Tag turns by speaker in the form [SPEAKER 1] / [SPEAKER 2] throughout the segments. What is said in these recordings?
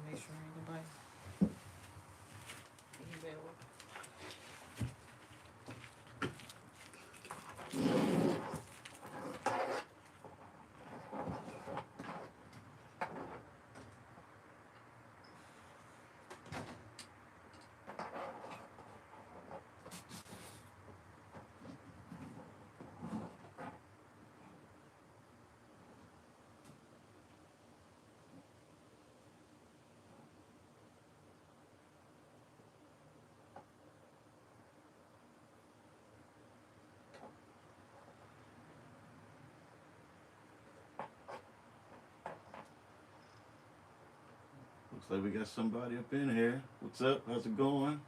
[SPEAKER 1] Make sure ain't nobody.
[SPEAKER 2] Looks like we got somebody up in here. What's up? How's it going?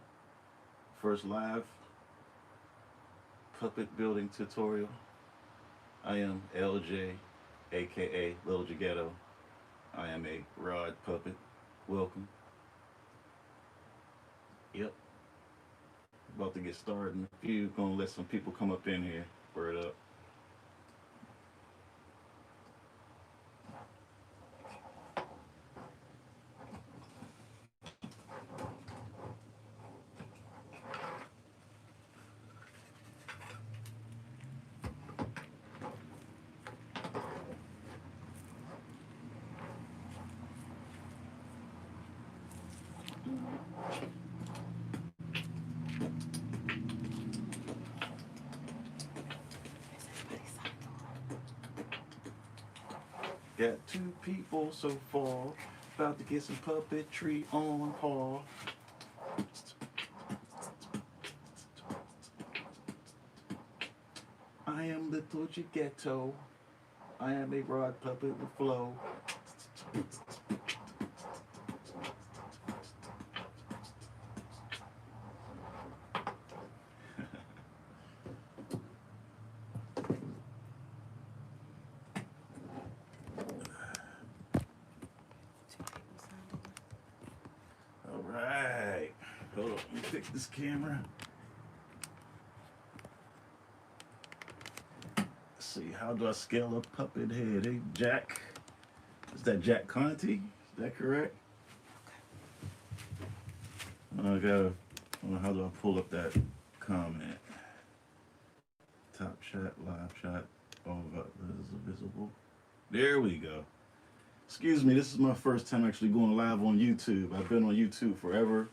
[SPEAKER 2] First live puppet building tutorial. I am LJ, aka Little Jeghetto. I am a rod puppet. Welcome. Yep. About to get started in a few. Gonna let some people come up in here. Word up. Got two people so far. About to get some puppetry on Paul. I am Little Jeghetto. I am a rod puppet with flow. All right. Hold on. Let me pick this camera. Let's see. How do I scale a puppet head? Hey, Jack. Is that Jack Conti? Is that correct? I gotta. How do I pull up that comment? Top shot, live shot. Oh, this is visible. There we go. Excuse me, this is my first time actually going live on YouTube. I've been on YouTube forever,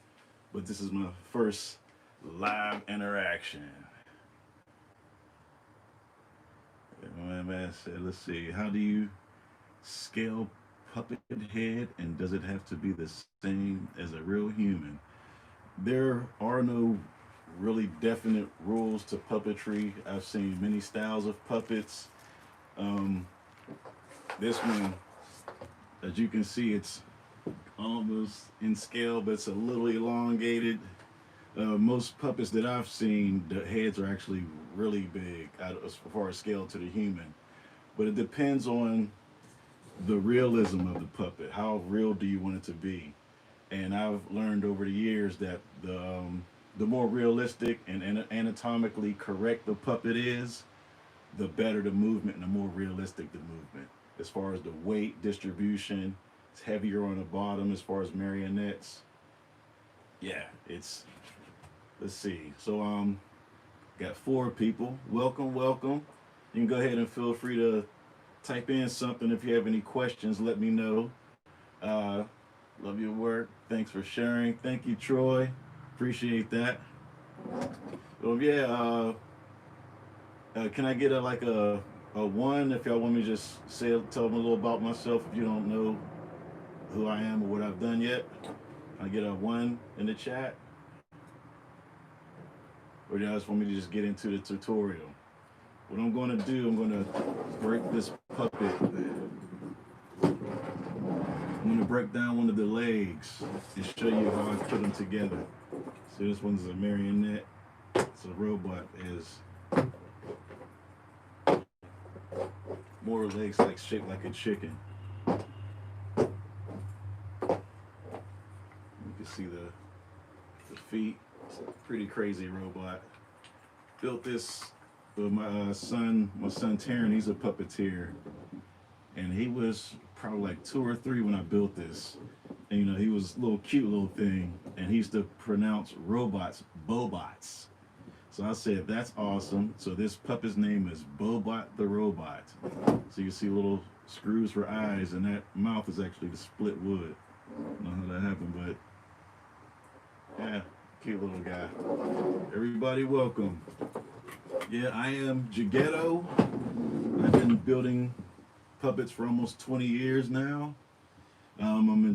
[SPEAKER 2] but this is my first live interaction. My man said, let's see, how do you scale puppet head, and does it have to be the same as a real human? There are no really definite rules to puppetry. I've seen many styles of puppets. This one, as you can see, it's almost in scale, but it's a little elongated. Most puppets that I've seen, the heads are actually really big as far as scale to the human. But it depends on the realism of the puppet. How real do you want it to be? And I've learned over the years that the more realistic and anatomically correct the puppet is, the better the movement and the more realistic the movement. As far as the weight distribution, it's heavier on the bottom as far as marionettes. Yeah, it's, let's see. So got 4 people. Welcome, welcome. You can go ahead and feel free to type in something if you have any questions. Let me know. Love your work. Thanks for sharing. Thank you, Troy. Appreciate that. So yeah, can I get a 1 if y'all want me to just tell them a little about myself if you don't know who I am or what I've done yet? Can I get a 1 in the chat? Or do y'all just want me to just get into the tutorial? What I'm going to do, I'm going to break this puppet. I'm going to break down one of the legs and show you how I put them together. So this one's a marionette. It's a robot. Is more legs like shaped like a chicken. You can see the feet. It's a pretty crazy robot. built this for my son. My son Tarin, he's a puppeteer, and he was probably like 2 or 3 when I built this. And you know, he was a little cute little thing, and he used to pronounce robots bobots. So I said, that's awesome. So this puppet's name is Bobot the Robot. So you see little screws for eyes, and that mouth is actually the split wood. I don't know how that happened, but yeah, cute little guy. Everybody welcome. Yeah, I am Jeghetto. I've been building puppets for almost 20 years now.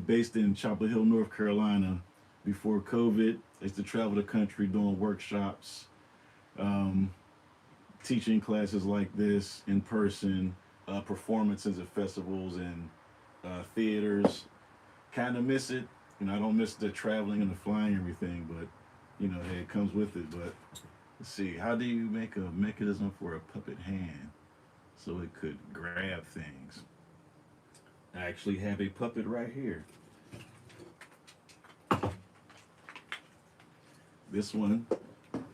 [SPEAKER 2] Based in Chapel Hill, North Carolina. Before COVID, I used to travel the country doing workshops, teaching classes like this in person, performances at festivals and theaters. Kind of miss it. You know, I don't miss the traveling and the flying and everything, but you know, hey, it comes with it. But let's see, how do you make a mechanism for a puppet hand so it could grab things? I actually have a puppet right here. This one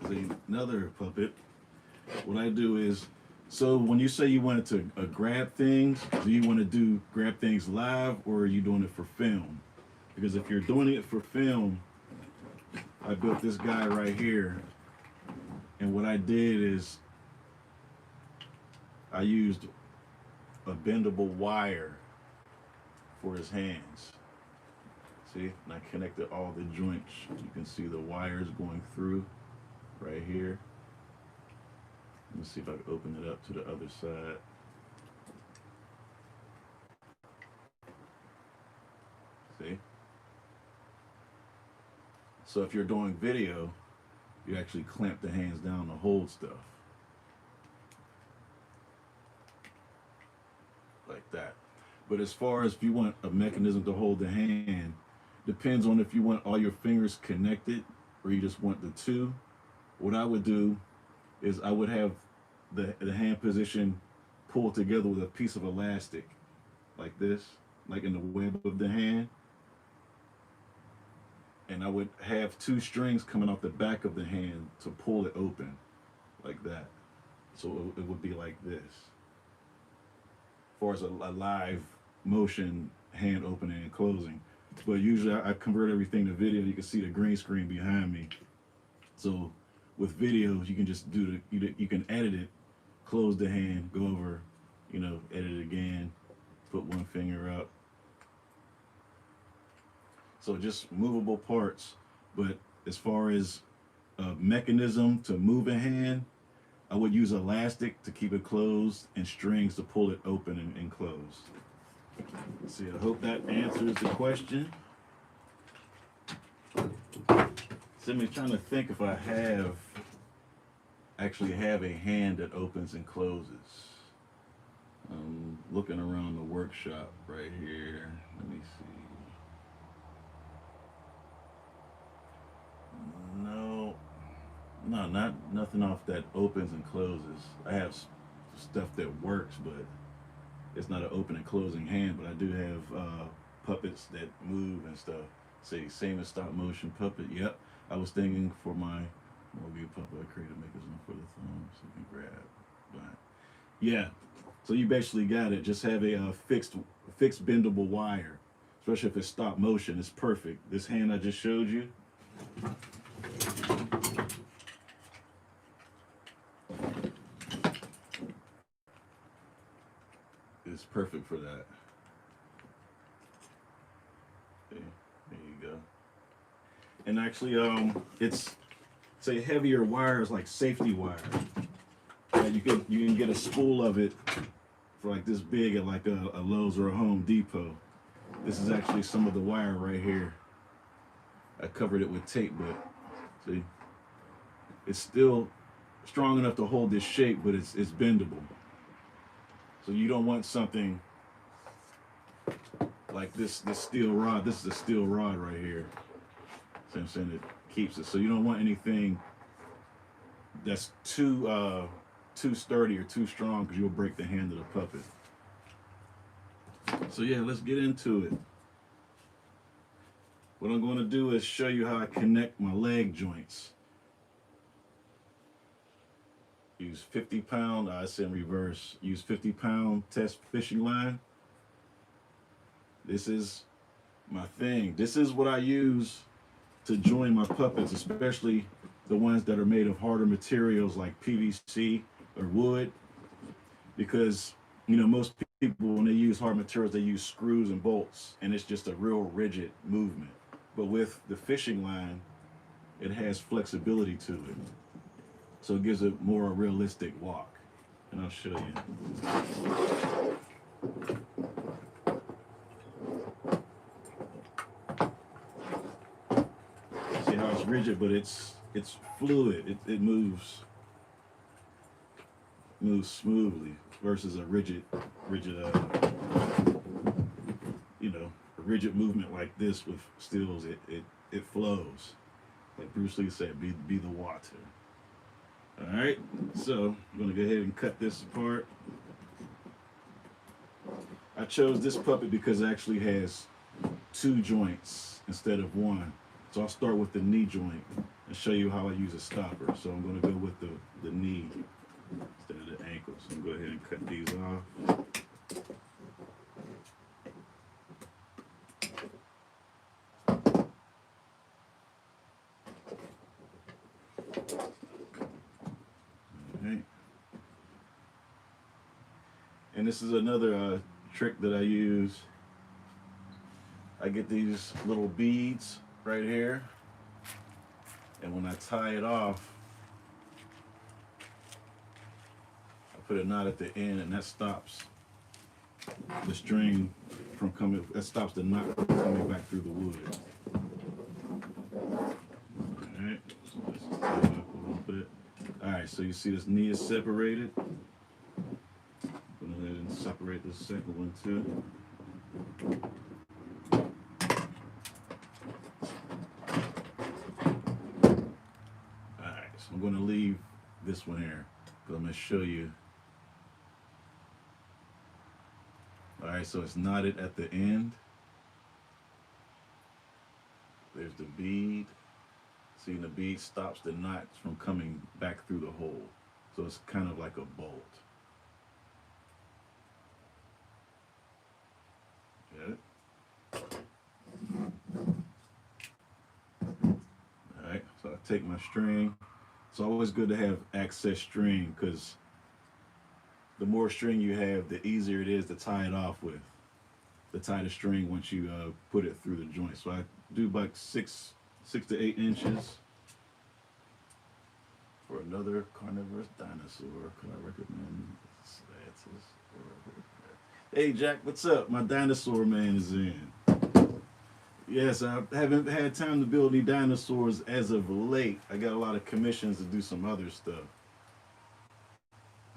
[SPEAKER 2] is another puppet. What I do is, so when you say you wanted to grab things, do you want to grab things live, or are you doing it for film? Because if you're doing it for film, I built this guy right here, and what I did is I used a bendable wire for his hands. See, and I connected all the joints. You can see the wires going through right here. Let me see if I can open it up to the other side. See? So if you're doing video, you actually clamp the hands down to hold stuff. Like that. But as far as if you want a mechanism to hold the hand, depends on if you want all your fingers connected or you just want the two. What I would do is I would have the hand position pulled together with a piece of elastic like this, like in the web of the hand. And I would have 2 strings coming off the back of the hand to pull it open like that. So it would be like this. As far as a live motion hand opening and closing. But usually I convert everything to video. You can see the green screen behind me. So with videos, you can just you can edit it, close the hand, go over, you know, edit it again, put one finger up. So just movable parts. But as far as a mechanism to move a hand, I would use elastic to keep it closed and strings to pull it open and close. See, I hope that answers the question. So I'm trying to think if I actually have a hand that opens and closes. I'm looking around the workshop right here. Let me see. No, nothing off that opens and closes. I have stuff that works, but it's not an open and closing hand. But I do have puppets that move and stuff. Say same as stop motion puppet. Yep, I was thinking for my Morgan puppet, I created a mechanism for the thumb so you can grab. But yeah, so you basically got it. Just have a fixed bendable wire, especially if it's stop motion. It's perfect. This hand I just showed you. It's perfect for that. Okay, there you go. And actually, it's a heavier wire, it's like safety wire. You can get a spool of it for like this big at like a Lowe's or a Home Depot. This is actually some of the wire right here. I covered it with tape, but see, it's still strong enough to hold this shape, but it's bendable. So you don't want something like this steel rod. This is a steel rod right here. So I'm saying it keeps it. So you don't want anything that's too sturdy or too strong, because you'll break the hand of the puppet. So yeah, let's get into it. What I'm going to do is show you how I connect my leg joints. use 50-pound, I said in reverse, use 50-pound test fishing line. This is my thing. This is what I use to join my puppets, especially the ones that are made of harder materials like PVC or wood, because most people, when they use hard materials, they use screws and bolts, and it's just a real rigid movement. But with the fishing line, it has flexibility to it, so it gives a more realistic walk. And I'll show you. See how it's rigid, but it's fluid. It moves smoothly versus a rigid a rigid movement like this with steels. It flows, like Bruce Lee said, be the water. All right, so I'm gonna go ahead and cut this apart. I chose this puppet because it actually has 2 joints instead of 1. So I'll start with the knee joint and show you how I use a stopper. So I'm going to go with the knee instead of the ankle. So I'm going to go ahead and cut these off. All right. And this is another trick that I use. I get these little beads right here, and when I tie it off, I put a knot at the end, and that stops the string from coming, that stops the knot from coming back through the wood. Alright, so let's tie it up a little bit. Alright, so you see this knee is separated. I'm going to go ahead and separate the second one too. I'm going to leave this one here, but I'm going to show you. All right, so it's knotted at the end. There's the bead. See, the bead stops the knot from coming back through the hole. So it's kind of like a bolt. Get it? All right, so I take my string. It's always good to have excess string, because the more string you have, the easier it is to tie it off with. To tie the string once you put it through the joint. So I do like 6 to 8 inches. For another carnivorous dinosaur, could I recommend Atlas? Hey Jack, what's up? My dinosaur man is in. Yes, I haven't had time to build any dinosaurs as of late. I got a lot of commissions to do some other stuff.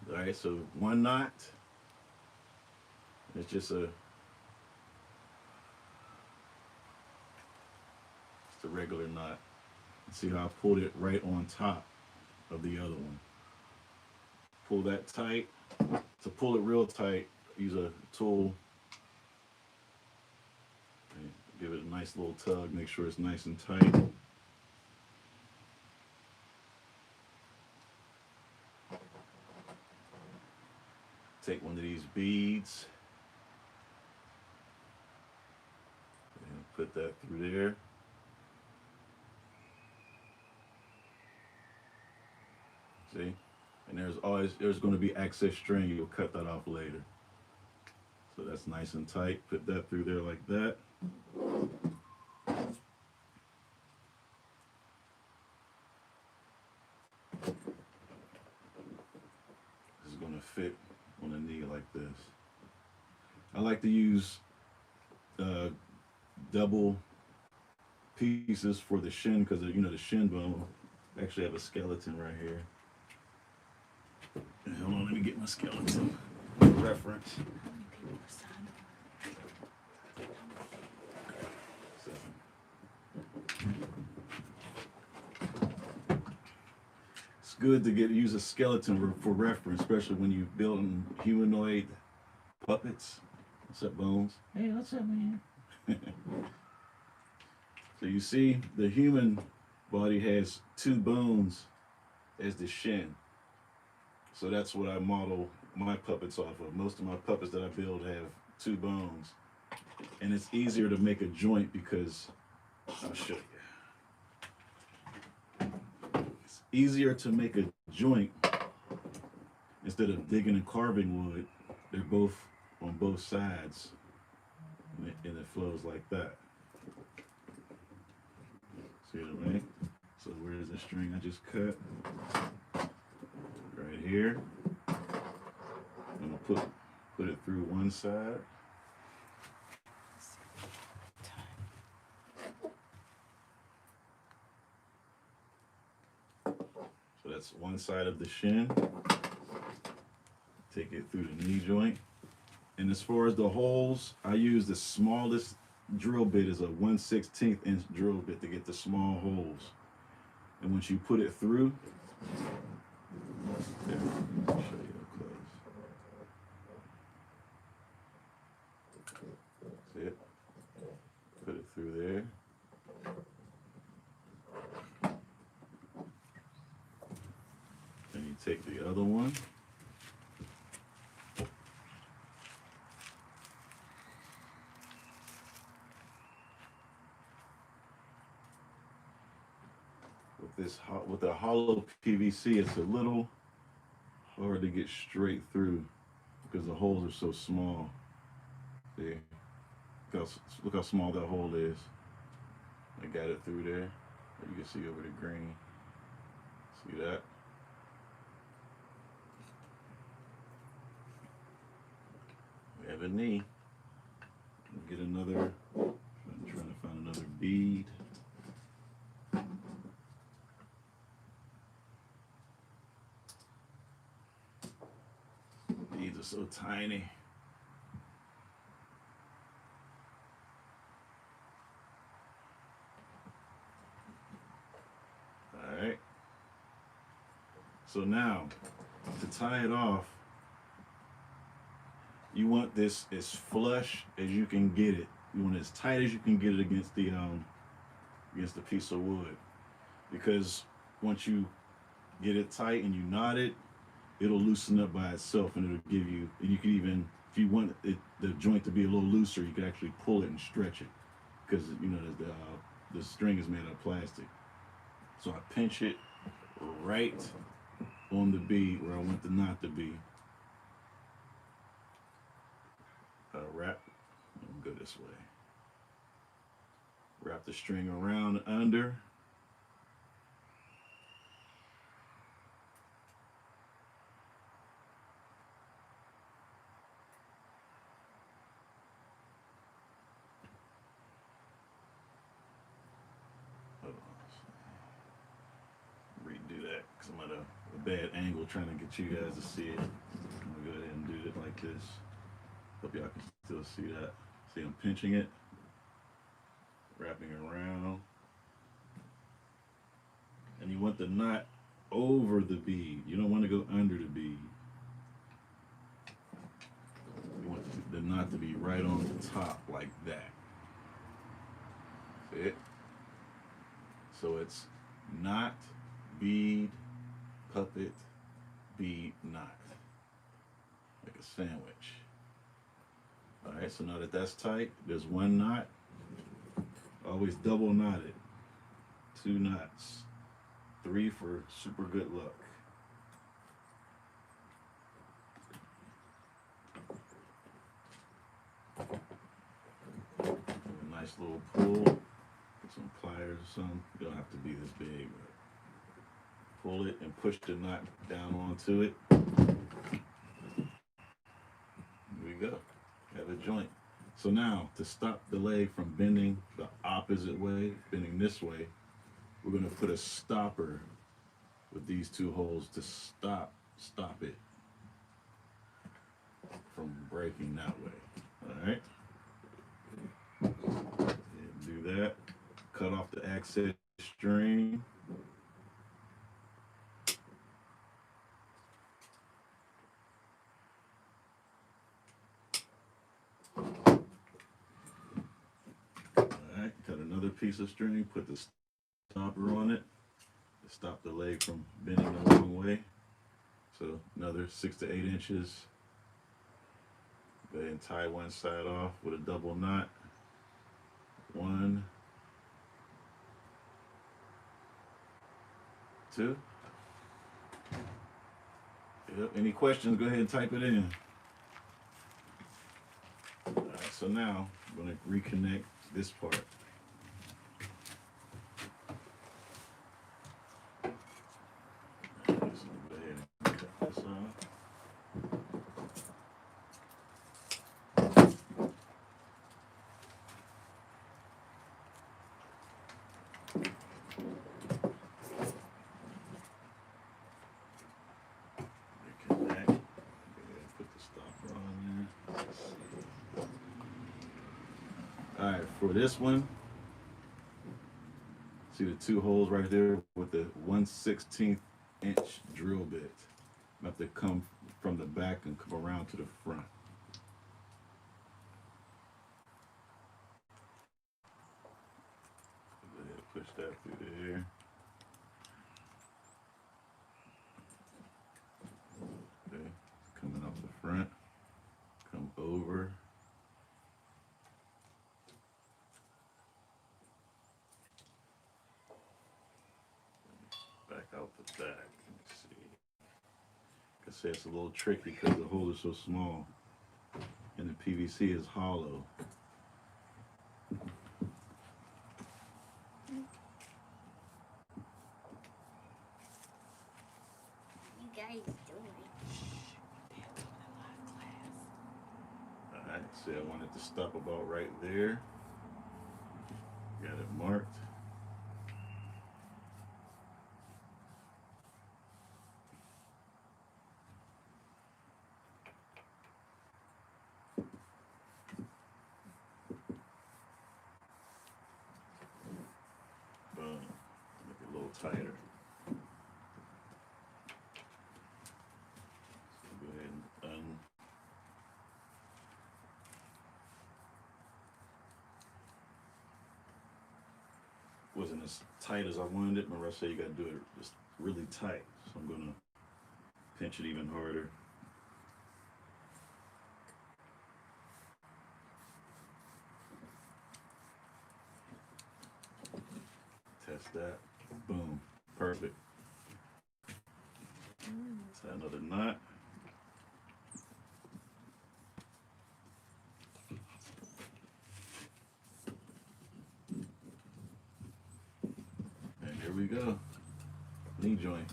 [SPEAKER 2] All right, so 1 knot. It's just a regular knot. See how I pulled it right on top of the other one. Pull that tight. To pull it real tight, use a tool. Give it a nice little tug, make sure it's nice and tight. Take one of these beads and put that through there. See? And there's going to be excess string. You'll cut that off later. So that's nice and tight. Put that through there like that. This is going to fit on a knee like this. I like to use double pieces for the shin, because the shin bone. I actually have a skeleton right here. Hold on, let me get my skeleton reference. It's good to use a skeleton for reference, especially when you're building humanoid puppets. What's up, Bones?
[SPEAKER 1] Hey, what's up, man?
[SPEAKER 2] So you see, the human body has 2 bones as the shin. So that's what I model my puppets off of. Most of my puppets that I build have two bones. And it's easier to make a joint because, I'll show you. It's easier to make a joint instead of digging and carving wood. They're both on both sides, and it flows like that. See what I mean? So where's the string I just cut? Right here. I'm gonna put it through one side. So that's one side of the shin. Take it through the knee joint. And as far as the holes, I use the smallest drill bit is a 1/16 inch drill bit to get the small holes. And once you put it through, there, I'll show you up close. See it? Put it through there. Then you take the other one. With the hollow PVC, it's a little hard to get straight through because the holes are so small. See? Look how small that hole is. I got it through there. You can see over the green. See that? We have a knee. Get another. I'm trying to find another bead. Beads are so tiny. All right. So now, to tie it off, you want this as flush as you can get it. You want it as tight as you can get it against the piece of wood, because once you get it tight and you knot it, it'll loosen up by itself, and it'll give you. And you can even, if you want it, the joint to be a little looser, you can actually pull it and stretch it, because you know the string is made out of plastic. So I pinch it right on the bead where I want the knot to be. Wrap. Let me go this way. Wrap the string around under. Redo that because I'm at a bad angle trying to get you guys to see it. I'm gonna go ahead and do it like this. Hope y'all can still see that. See, I'm pinching it, wrapping around, and you want the knot over the bead. You don't want to go under the bead. You want the knot to be right on the top like that. See it? So it's knot, bead, puppet, bead, knot, like a sandwich. All right, so now that that's tight, there's one knot. Always double knot it. 2 knots. 3 for super good luck. A nice little pull. Put some pliers or something. You don't have to be this big, but pull it and push the knot down onto it. Here we go. Have a joint. So now, to stop the leg from bending the opposite way, bending this way, we're going to put a stopper with these 2 holes to stop it from breaking that way. All right. And do that. Cut off the access string. Cut another piece of string, put the stopper on it to stop the leg from bending the wrong way. So another 6 to 8 inches. Go ahead and tie one side off with a double knot. 1, 2. Yep. Any questions? Go ahead and type it in. All right, so now I'm going to reconnect this part. So go ahead and cut this off. Reconnect. Go ahead and put the stopper on there. All right, for this one, see the 2 holes right there with the 1/16 inch drill bit. You have to come from the back and come around to the front. Go ahead and push that through there. Okay, coming up the front, come over. Back out the back. Let's see. Like I say, it's a little tricky because the hole is so small and the PVC is hollow.
[SPEAKER 3] You guys doing?
[SPEAKER 2] Alright, so I want it to stop about right there. Got it marked. Boom. Make it a little tighter. So go ahead and wasn't as tight as I wanted it. Remember I said you gotta do it just really tight. So I'm gonna pinch it even harder. Test that. Boom. Perfect. Tie another knot. And here we go. Knee joint.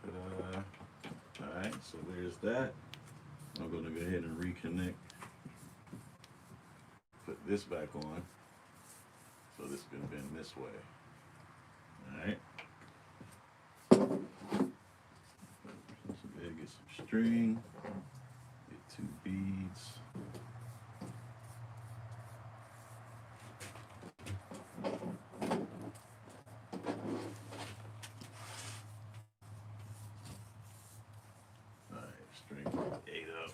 [SPEAKER 2] Ta-da. Alright, so there's that. I'm gonna go ahead and reconnect. Put this back on. So this is gonna bend this way. Alright. So go ahead and get some string. Get 2 beads. Alright, string 8 up.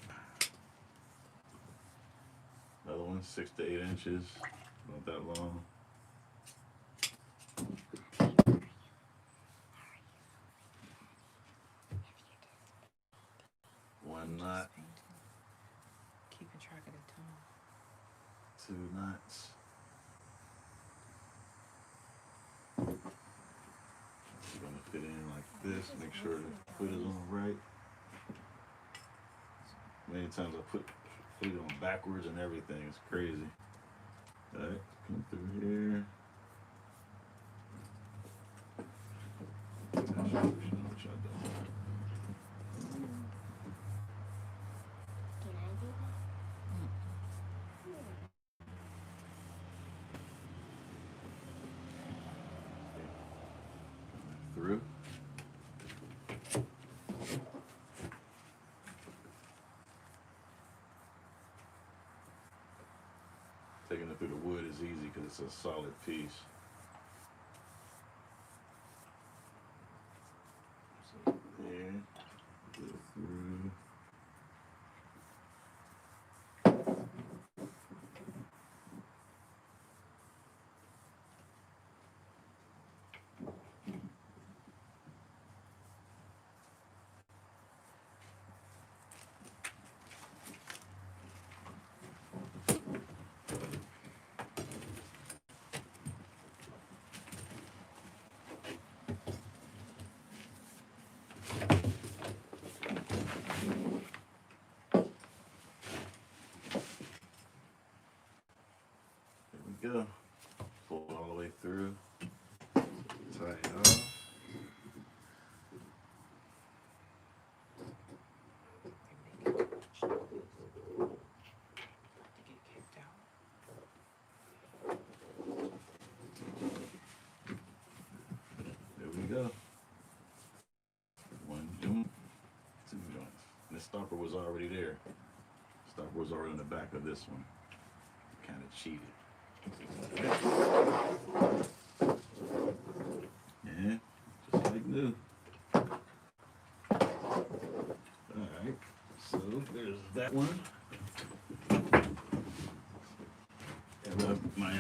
[SPEAKER 2] Another one, 6 to 8 inches. Not that long. One knot,
[SPEAKER 1] Keeping track of the time.
[SPEAKER 2] 2 knots. We're gonna fit in like this. Make sure the foot is on right. Many times I put it on backwards and everything. It's crazy. All right, come through here.
[SPEAKER 3] Can I do that?
[SPEAKER 2] Through. Taking it through the wood is easy because it's a solid piece. So there, go through. we go. Pull it all the way through. Tie it off.
[SPEAKER 1] They make it to get kicked out.
[SPEAKER 2] There we go. One joint, two joints. And the stopper was already there. Stopper was already on the back of this one. Kind of cheated. Yeah, just like new. Alright, so there's that one. And my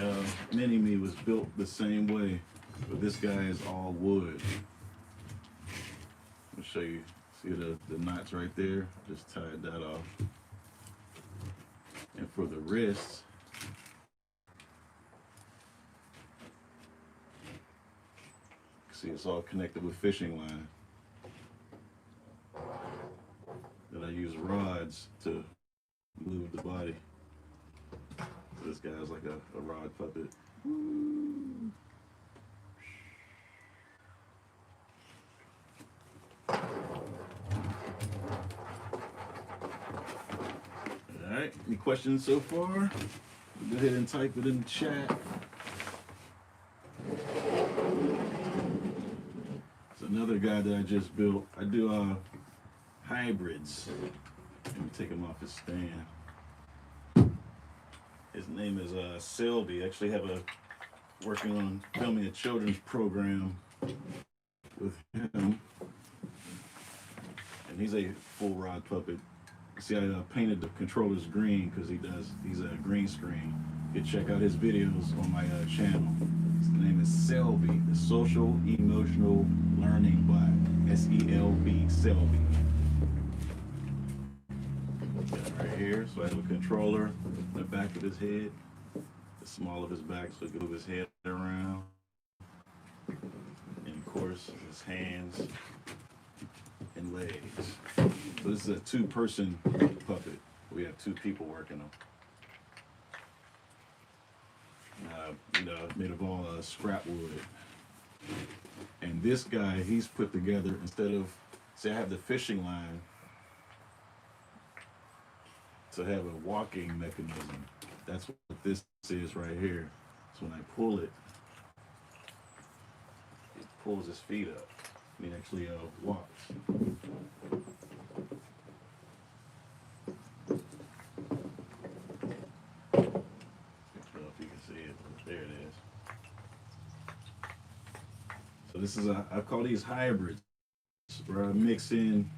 [SPEAKER 2] mini-me was built the same way, but this guy is all wood. I'll show you. See the knots right there? Just tied that off. And for the wrists, see, it's all connected with fishing line. Then I use rods to move the body. So this guy's like a rod puppet. Alright, any questions so far? Go ahead and type it in the chat. Another guy that I just built. I do hybrids. Let me take him off his stand. His name is Selby. I actually have working on filming a children's program with him. And he's a full rod puppet. See, I painted the controllers green because he's a green screen. You can check out his videos on my channel. His name is Selby, the Social Emotional Learning Bot. S-E-L-B, Selby. Right here, so I have a controller in the back of his head, the small of his back, so he can move his head around. And of course, his hands and legs. So this is a two-person puppet. We have two people working on. Made of all scrap wood. And this guy, he's put together, instead of, say I have the fishing line to have a walking mechanism. That's what this is right here. So when I pull it, it pulls his feet up. And he actually walks. There it is. So this is I call these hybrids, where I mix in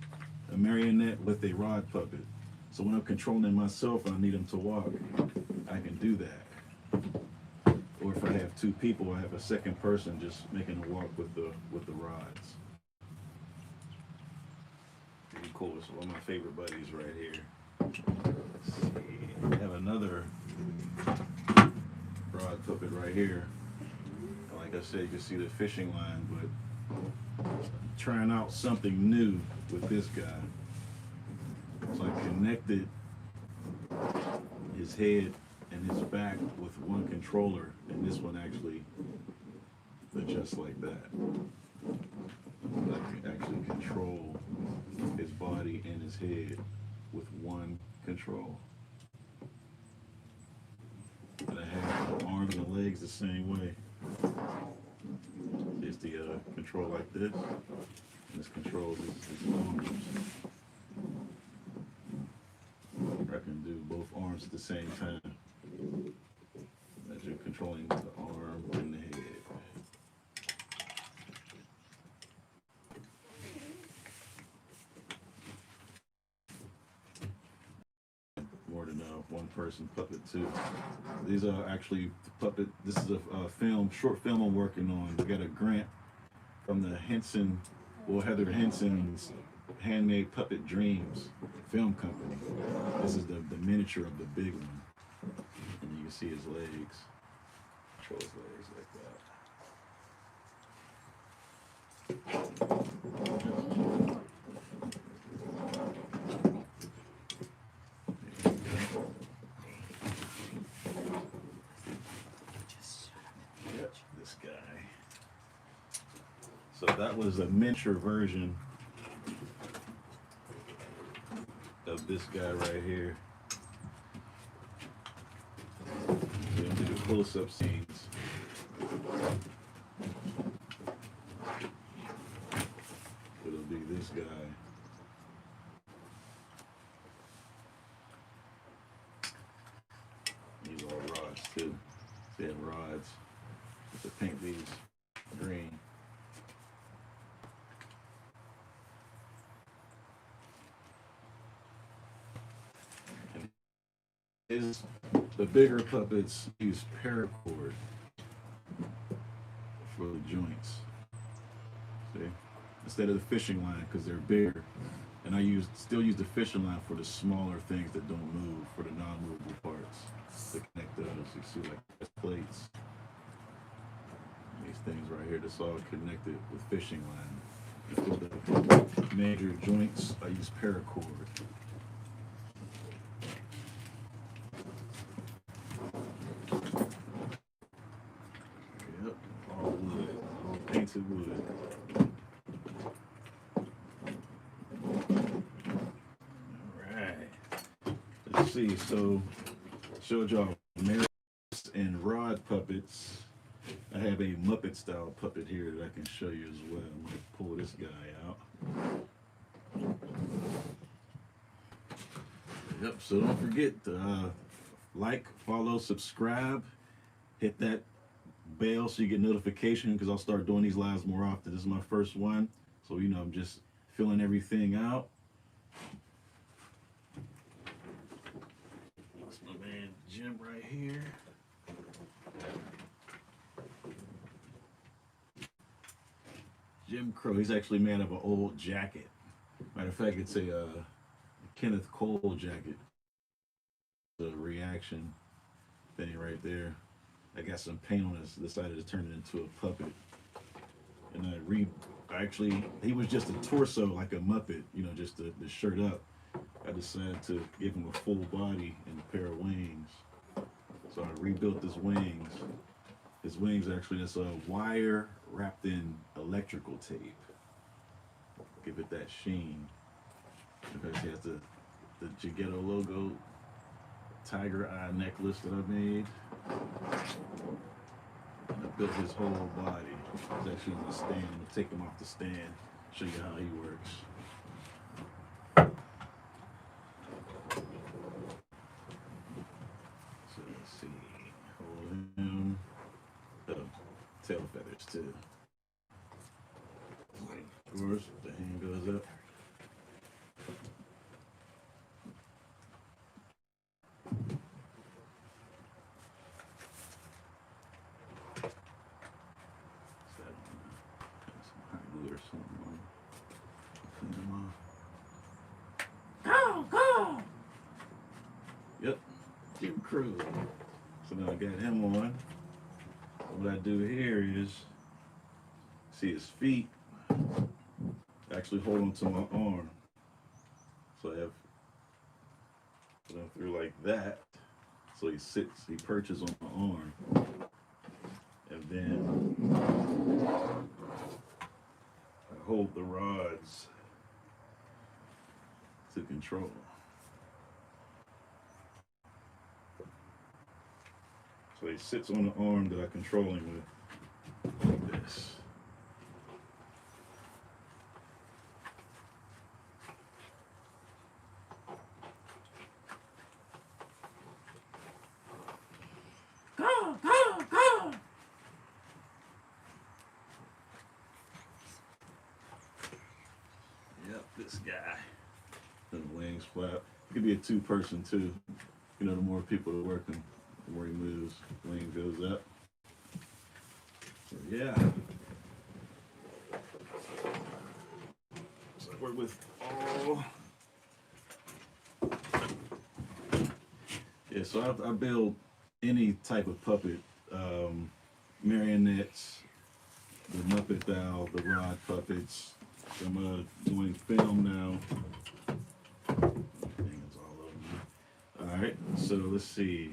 [SPEAKER 2] a marionette with a rod puppet. So when I'm controlling myself, I need them to walk. I can do that. Or if I have two people, I have a second person just making a walk with the rods. Pretty cool. It's one of my favorite buddies right here. Let's see. I have another rod puppet right here. Like I said, you can see the fishing line, but trying out something new with this guy. So I connected his head and his back with one controller, and this one actually adjusts like that. I can actually control his body and his head with one control. And I have the arms and the legs the same way. It's the control like this, and this controls his arms. I can do both arms at the same time as you're controlling the arm and the head. More than one person puppet too. These are actually puppet. This is a short film I'm working on. We got a grant from the Heather Henson's Handmade Puppet Dreams film company. This is the miniature of the big one, and you can see his legs. Control his legs like that. So that was a miniature version of this guy right here. We'll do the close-up scenes. It'll be this guy. These are rods too. They have rods. To paint these green. And is the bigger puppets use paracord for the joints. See? Instead of the fishing line because they're bigger. And I still use the fishing line for the smaller things that don't move, for the non-movable parts. To connect those. You see like plates. These things right here, that's all connected with fishing line. And for the major joints, I use paracord. Yep, all wood, all painted wood. All right. Let's see. So, showed y'all Maris and Rod puppets. I have a Muppet style puppet here that I can show you as well. I'm going to pull this guy out. Yep, so don't forget to like, follow, subscribe, hit that bell so you get notification because I'll start doing these lives more often. This is my first one, so you know I'm just filling everything out. That's my man Jim right here. Jim Crow. He's actually made of an old jacket. Matter of fact, it's a Kenneth Cole jacket. The reaction thing right there. I got some paint on this. Decided to turn it into a puppet. And actually, he was just a torso like a Muppet, you know, just the shirt up. I decided to give him a full body and a pair of wings. So I rebuilt his wings. His wings actually just a wire wrapped in electrical tape. Give it that sheen. Because he has the Jeghetto logo tiger eye necklace that I made. And I built his whole body. It's actually on the stand. I'm gonna take him off the stand, show you how he works. So let's see. Hold him. Oh, tail feathers too. Of course, the hand goes up. Or something on. Clean them off. Go! Yep, Jim Crow. So now I got him on. What I do here is see his feet actually hold onto my arm. So I have put him through like that. So he perches on my arm. And then hold the rods to control. So he sits on the arm that I control him with, like this. Go, go, go! Yep, this guy. The wings flap. It could be a two-person too. You know, the more people that work him, the more he moves, wing goes up. So yeah. So I work with all. Yeah, so I build any type of puppet, marionettes, the Muppet Doll, the Rod puppets. I'm doing film now. Things all over me. All right, so let's see.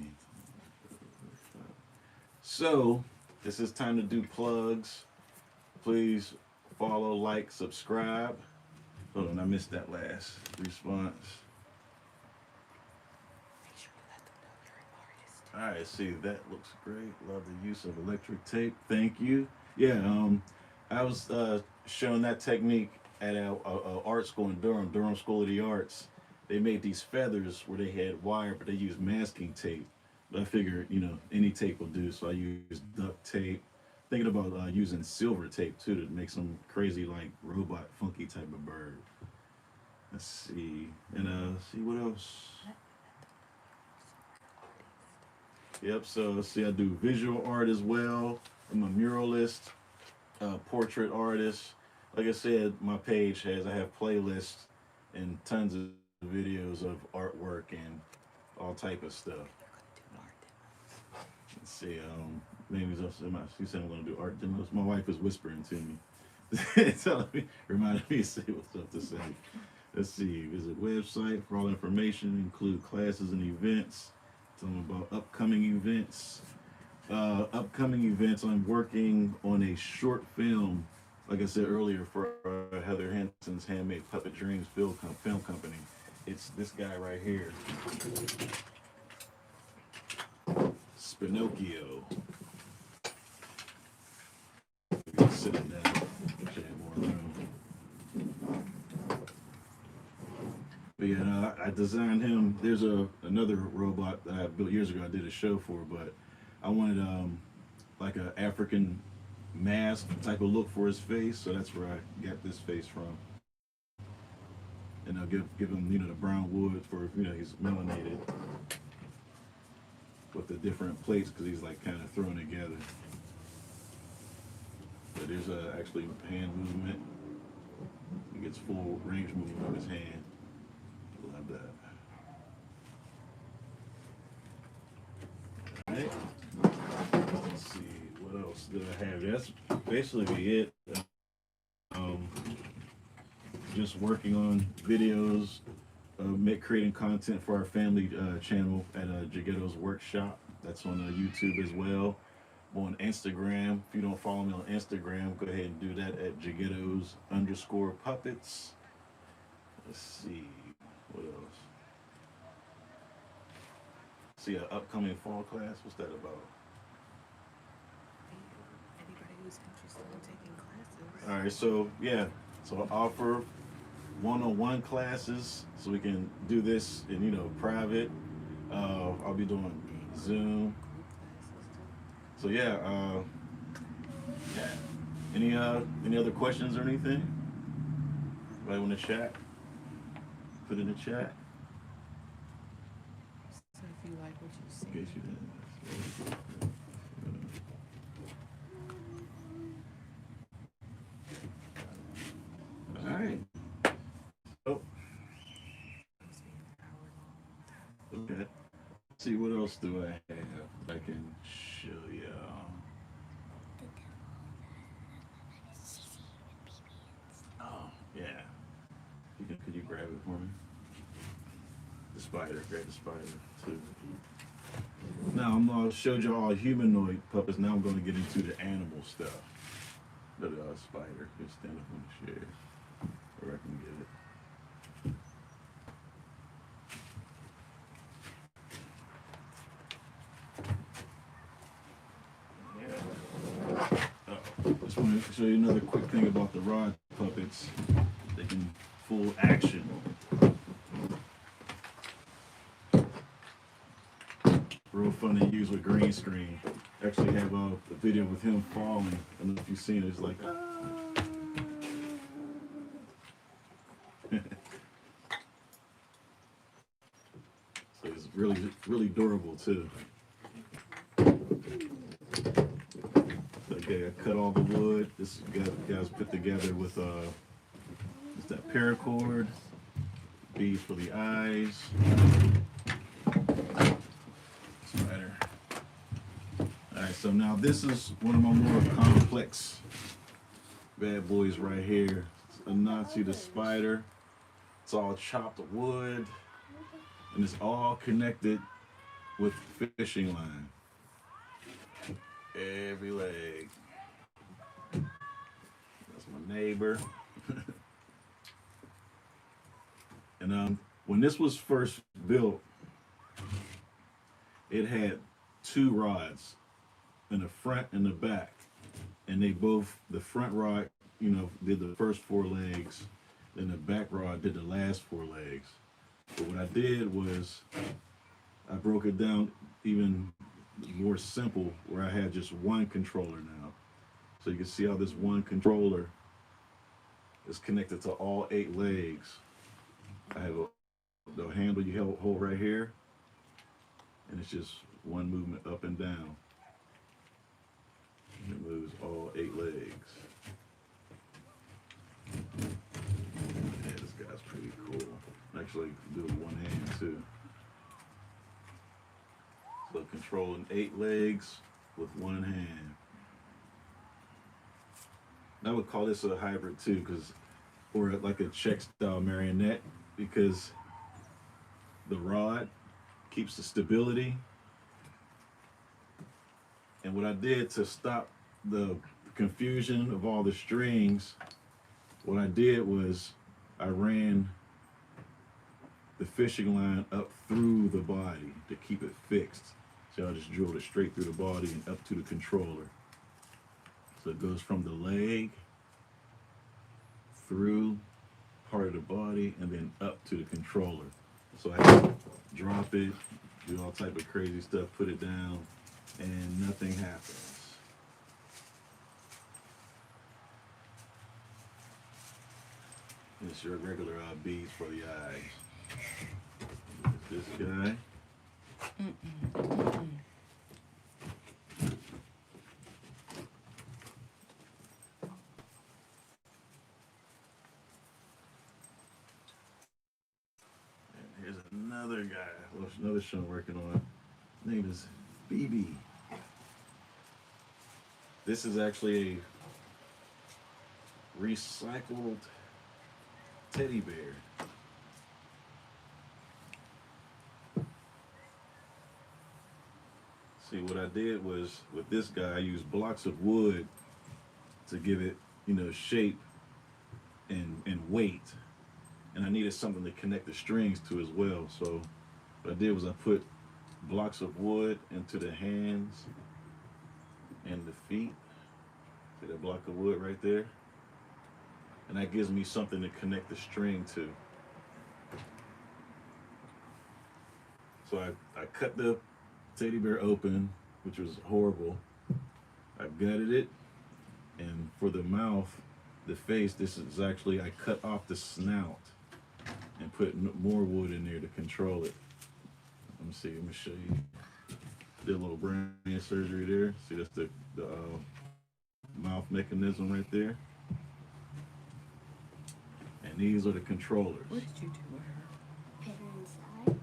[SPEAKER 2] So this is time to do plugs. Please follow, like, subscribe. Hold on, I missed that last response.
[SPEAKER 1] Make sure you let them know you're an artist.
[SPEAKER 2] All right, see, that looks great. Love the use of electric tape. Thank you. Yeah, I was showing that technique at a art school in Durham School of the Arts. They made these feathers where they had wire, but they used masking tape. But I figured, any tape will do, so I used duct tape. Thinking about using silver tape too to make some crazy, like, robot funky type of bird. Let's see, and see what else. Yep. So let's see, I do visual art as well. I'm a muralist, portrait artist. Like I said, my page I have playlists and tons of videos of artwork and all type of stuff. Let's see, maybe she said I'm gonna do art demos. My wife is whispering to me, telling me, reminding me to say what's up to say. Let's see, visit website for all information, include classes and events. Tell them about upcoming events. I'm working on a short film, like I said earlier, for Heather Hanson's Handmade Puppet Dreams film company. It's this guy right here, Spinokio. Sitting down, should have more room. But yeah, I designed him. There's another robot that I built years ago. I did a show for, but I wanted like a African mask type of look for his face, so that's where I got this face from. And I'll give him the brown wood for he's melanated with the different plates because he's like kind of thrown together. But there's actually hand movement. He gets full range movement of his hand. Love that. All right. Let's see, what else did I have? That's basically it. Just working on videos, creating content for our family channel at Jeghetto's Workshop. That's on YouTube as well. I'm on Instagram. If you don't follow me on Instagram, go ahead and do that at Jeghetto's_puppets. Let's see, what else? See, an upcoming fall class. What's that about?
[SPEAKER 1] Anybody who's interested in taking classes.
[SPEAKER 2] All right, so yeah, so I offer one-on-one classes, so we can do this in private. I'll be doing Zoom. So yeah, any other questions or anything? Anybody want to chat? Put it in the chat.
[SPEAKER 1] So if you like what you see.
[SPEAKER 2] In case you didn't. All right. Oh. Okay. Let's see, what else do I have I can show you? Oh, yeah. Could you grab it for me? The spider, grab the spider too. Now I showed you all humanoid puppets. Now I'm going to get into the animal stuff. The spider, just stand up on the chair, where I can get it. Just want to show you another quick thing about the rod puppets. They can full action. Real fun to use with green screen. Actually have a video with him falling. I don't know if you've seen it. It's like, So it's really durable too. Okay, I cut all the wood. This guys put together with just that paracord, beads for the eyes. Spider. Alright, so now this is one of my more complex bad boys right here. It's a Nazi the spider. It's all chopped wood, and it's all connected with fishing line. Every leg. That's my neighbor. And when this was first built, it had two rods in the front and the back, and they both, the front rod, did the first four legs, then the back rod did the last four legs. But what I did was I broke it down even more simple, where I had just one controller now. So you can see how this one controller is connected to all 8 legs. I have the handle you hold right here, and it's just one movement up and down. It moves all 8 legs. Yeah, this guy's pretty cool. Actually, do it with one hand too. So controlling 8 legs with one hand. I would call this a hybrid too, or like a Czech style marionette, because the rod keeps the stability. And what I did to stop the confusion of all the strings, what I did was I ran the fishing line up through the body to keep it fixed. So I just drilled it straight through the body and up to the controller. So it goes from the leg through part of the body and then up to the controller. So I had to drop it, do all type of crazy stuff, put it down, and nothing happens. It's your regular beads for the eyes. This guy. And here's another guy. Another show I'm working on. His name is BB. This is actually a recycled teddy bear. See, what I did was, with this guy, I used blocks of wood to give it, shape and weight. And I needed something to connect the strings to as well. So what I did was I put blocks of wood into the hands and the feet. See that block of wood right there? And that gives me something to connect the string to. So I cut the teddy bear open, which was horrible. I gutted it, and for the mouth, the face, this is actually, I cut off the snout and put more wood in there to control it. Let me see, let me show you. Did a little brain surgery there. See, that's the mouth mechanism right there. And these are the controllers.
[SPEAKER 1] What did you do with her?
[SPEAKER 3] Put her inside.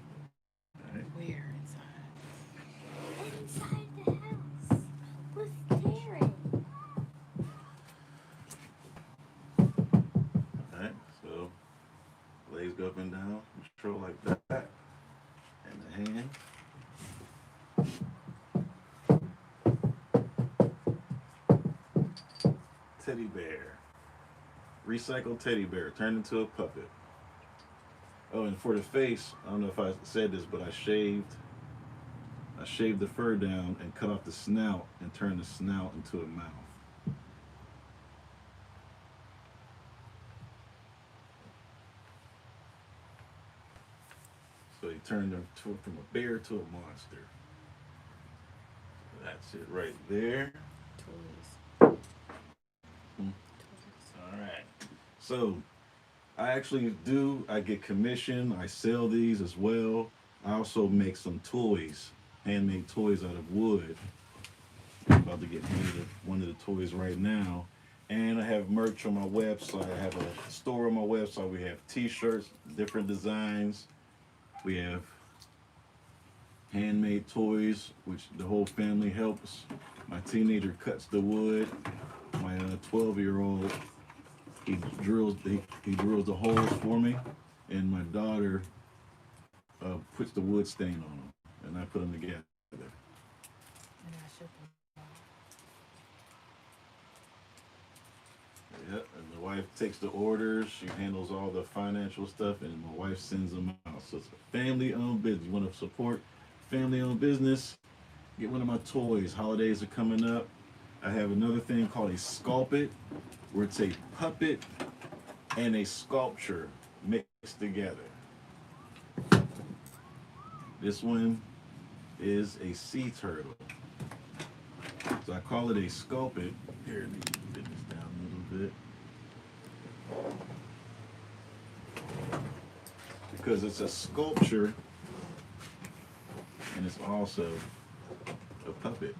[SPEAKER 2] All right.
[SPEAKER 1] Where inside?
[SPEAKER 3] Inside the house. With Tarin.
[SPEAKER 2] Alright, so legs go up and down, control like that, and the hand. Teddy bear. Recycled teddy bear turned into a puppet. Oh, and for the face, I don't know if I said this, but I shaved the fur down and cut off the snout and turned the snout into a mouth. So he turned him from a bear to a monster. That's it right there.
[SPEAKER 1] Toys.
[SPEAKER 2] All right. So I get commission. I sell these as well. I also make some toys, handmade toys out of wood. I'm about to get one of the toys right now. And I have merch on my website. I have a store on my website. We have t-shirts, different designs. We have handmade toys, which the whole family helps. My teenager cuts the wood. My 12-year-old, he drills the holes for me, and my daughter puts the wood stain on them, and I put them together.
[SPEAKER 1] And I ship them.
[SPEAKER 2] Yep, and the wife takes the orders. She handles all the financial stuff, and my wife sends them out. So it's a family-owned business. You want to support family-owned business? Get one of my toys. Holidays are coming up. I have another thing called a sculpit, where it's a puppet and a sculpture mixed together. This one is a sea turtle. So I call it a sculpit. Here, let me bend this down a little bit. Because it's a sculpture and it's also a puppet.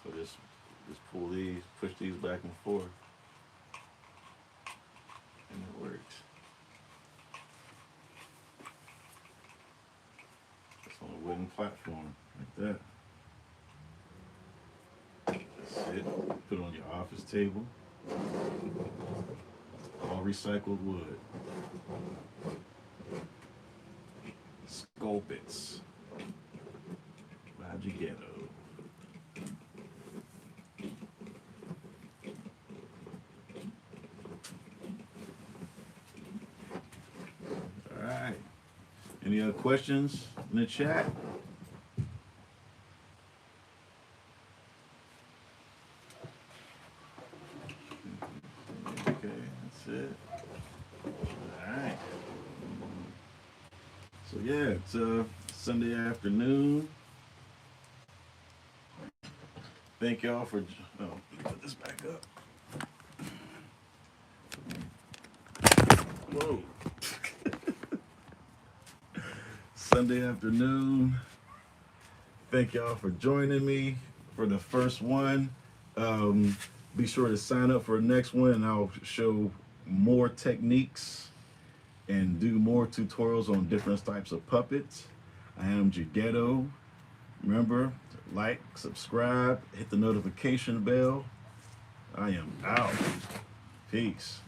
[SPEAKER 2] So just pull these, push these back and forth, and it works. It's on a wooden platform like that. That's it. Put it on your office table. All recycled wood. Sculpits by Jeghetto. All right. Any other questions in the chat? Okay, that's it. All right. So yeah, it's Sunday afternoon. Thank y'all for. Oh, let me put this back up. Whoa. Sunday afternoon. Thank y'all for joining me for the first one. Be sure to sign up for the next one, and I'll show more techniques and do more tutorials on different types of puppets. I am Jeghetto. Remember, like, subscribe, hit the notification bell. I am out. Peace.